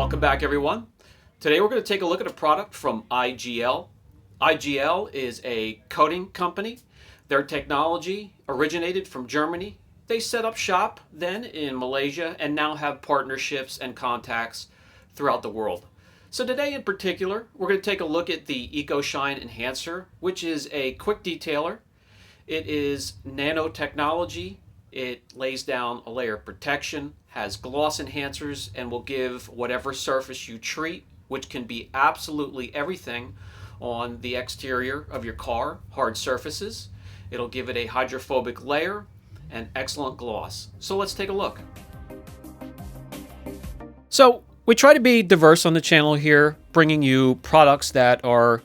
Welcome back, everyone. Today we're going to take a look at a product from IGL. IGL is a coating company. Their technology originated from Germany. They set up shop then in Malaysia and now have partnerships and contacts throughout the world. So today in particular, we're going to take a look at the Echoshine Enhancer, which is a quick detailer. It is nanotechnology. It lays down a layer of protection, has gloss enhancers, and will give whatever surface you treat, which can be absolutely everything on the exterior of your car, hard surfaces. It'll give it a hydrophobic layer and excellent gloss. So let's take a look. So we try to be diverse on the channel here, bringing you products that are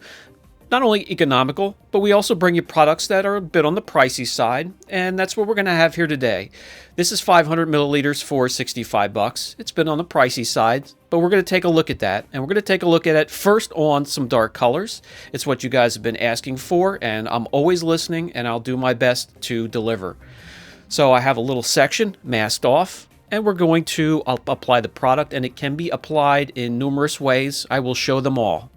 not only economical, but we also bring you products that are a bit on the pricey side, and that's what we're going to have here today. This is 500 milliliters for $65. It's been on the pricey side, but we're going to take a look at that, and we're going to take a look at it first on some dark colors. It's what you guys have been asking for, and I'm always listening, and I'll do my best to deliver. So I have a little section masked off, and we're going to apply the product, and it can be applied in numerous ways. I will show them all.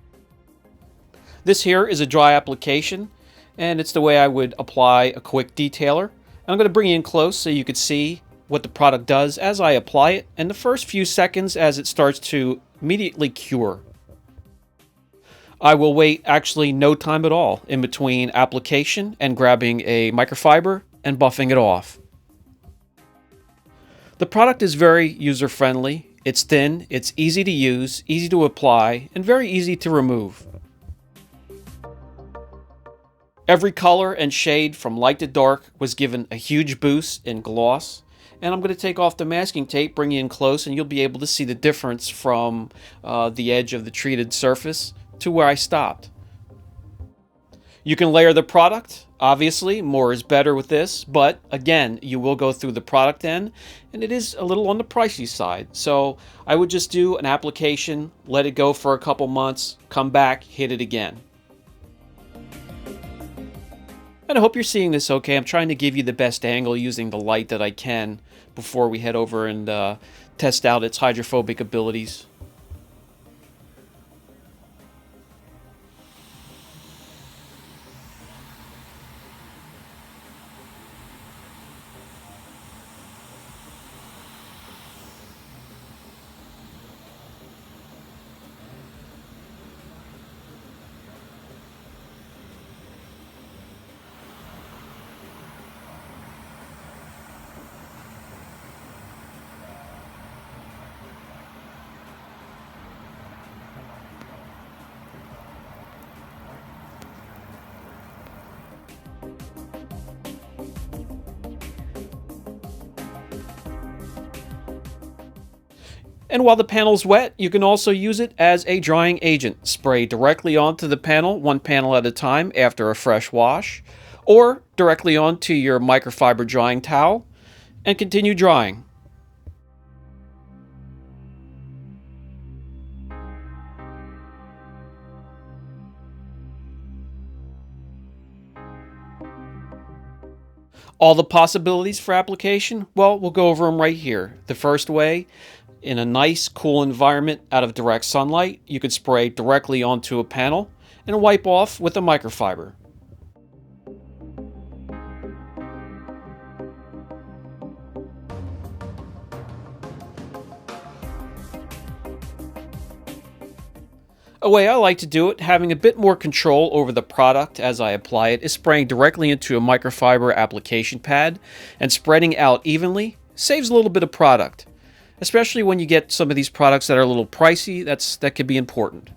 This here is a dry application, and it's the way I would apply a quick detailer. I'm going to bring you in close so you can see what the product does as I apply it, and the first few seconds as it starts to immediately cure. I will wait actually no time at all in between application and grabbing a microfiber and buffing it off. The product is very user-friendly. It's thin, it's easy to use, easy to apply, and very easy to remove. Every color and shade from light to dark was given a huge boost in gloss. And I'm going to take off the masking tape, bring you in close, and you'll be able to see the difference from the edge of the treated surface to where I stopped. You can layer the product. Obviously, more is better with this, but again, you will go through the product end, and it is a little on the pricey side. So I would just do an application, let it go for a couple months, come back, hit it again. And I hope you're seeing this okay. I'm trying to give you the best angle using the light that I can before we head over and test out its hydrophobic abilities. And while the panel's wet, you can also use it as a drying agent. Spray directly onto the panel, one panel at a time after a fresh wash, or directly onto your microfiber drying towel, and continue drying. All the possibilities for application, well, we'll go over them right here. The first way, in a nice, cool environment out of direct sunlight, you could spray directly onto a panel and wipe off with a microfiber. A way I like to do it, having a bit more control over the product as I apply it, is spraying directly into a microfiber application pad and spreading out evenly. Saves a little bit of product. Especially when you get some of these products that are a little pricey, that could be important.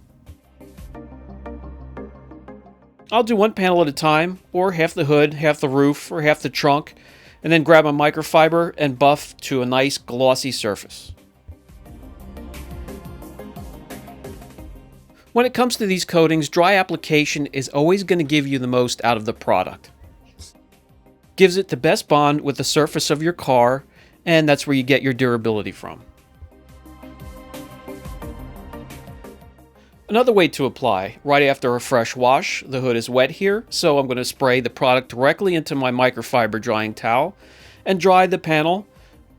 I'll do one panel at a time, or half the hood, half the roof, or half the trunk, and then grab a microfiber and buff to a nice glossy surface. When it comes to these coatings, dry application is always going to give you the most out of the product. Gives it the best bond with the surface of your car, and that's where you get your durability from. Another way to apply, right after a fresh wash, the hood is wet here, so I'm going to spray the product directly into my microfiber drying towel and dry the panel.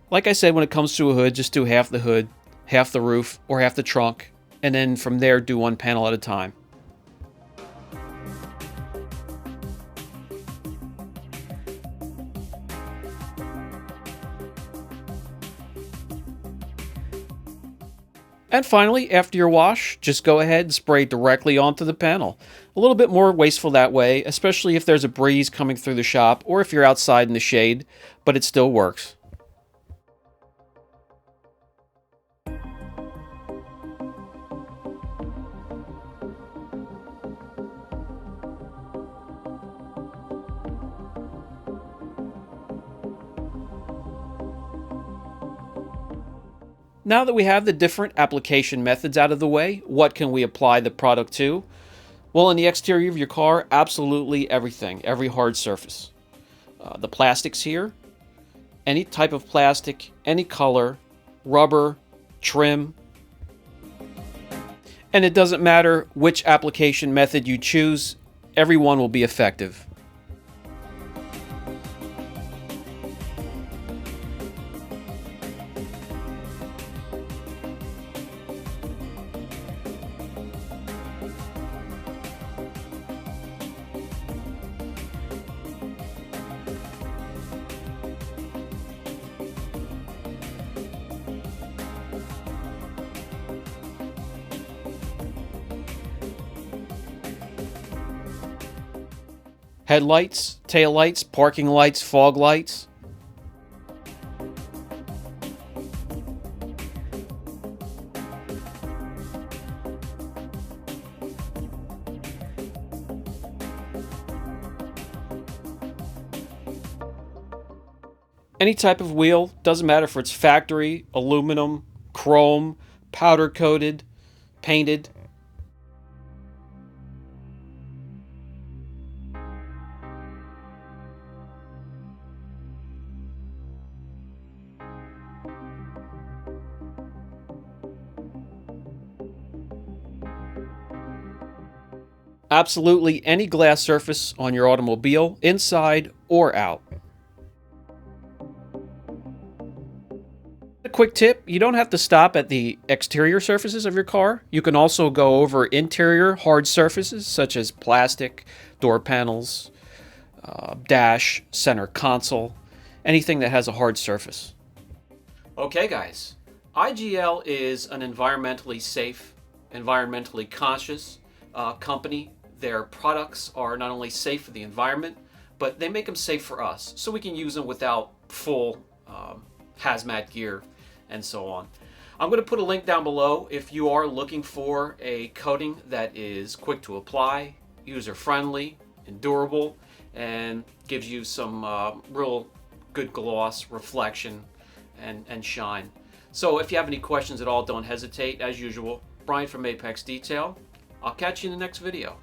Like I said, when it comes to a hood, just do half the hood, half the roof, or half the trunk, and then from there do one panel at a time. And finally, after your wash, just go ahead and spray directly onto the panel. A little bit more wasteful that way, especially if there's a breeze coming through the shop or if you're outside in the shade, but it still works. Now that we have the different application methods out of the way, what can we apply the product to? Well, in the exterior of your car, absolutely everything, every hard surface. The plastics here, any type of plastic, any color, rubber, trim. And it doesn't matter which application method you choose, every one will be effective. Headlights, taillights, parking lights, fog lights. Any type of wheel, doesn't matter if it's factory, aluminum, chrome, powder coated, painted. Absolutely any glass surface on your automobile, inside or out. A quick tip, you don't have to stop at the exterior surfaces of your car. You can also go over interior hard surfaces such as plastic, door panels, dash, center console, anything that has a hard surface. Okay guys, IGL is an environmentally safe, environmentally conscious company. Their products are not only safe for the environment, but they make them safe for us, so we can use them without full hazmat gear and so on. I'm going to put a link down below if you are looking for a coating that is quick to apply, user-friendly, and durable, and gives you some real good gloss, reflection, and shine. So if you have any questions at all, don't hesitate. As usual, Brian from Apex Detail. I'll catch you in the next video.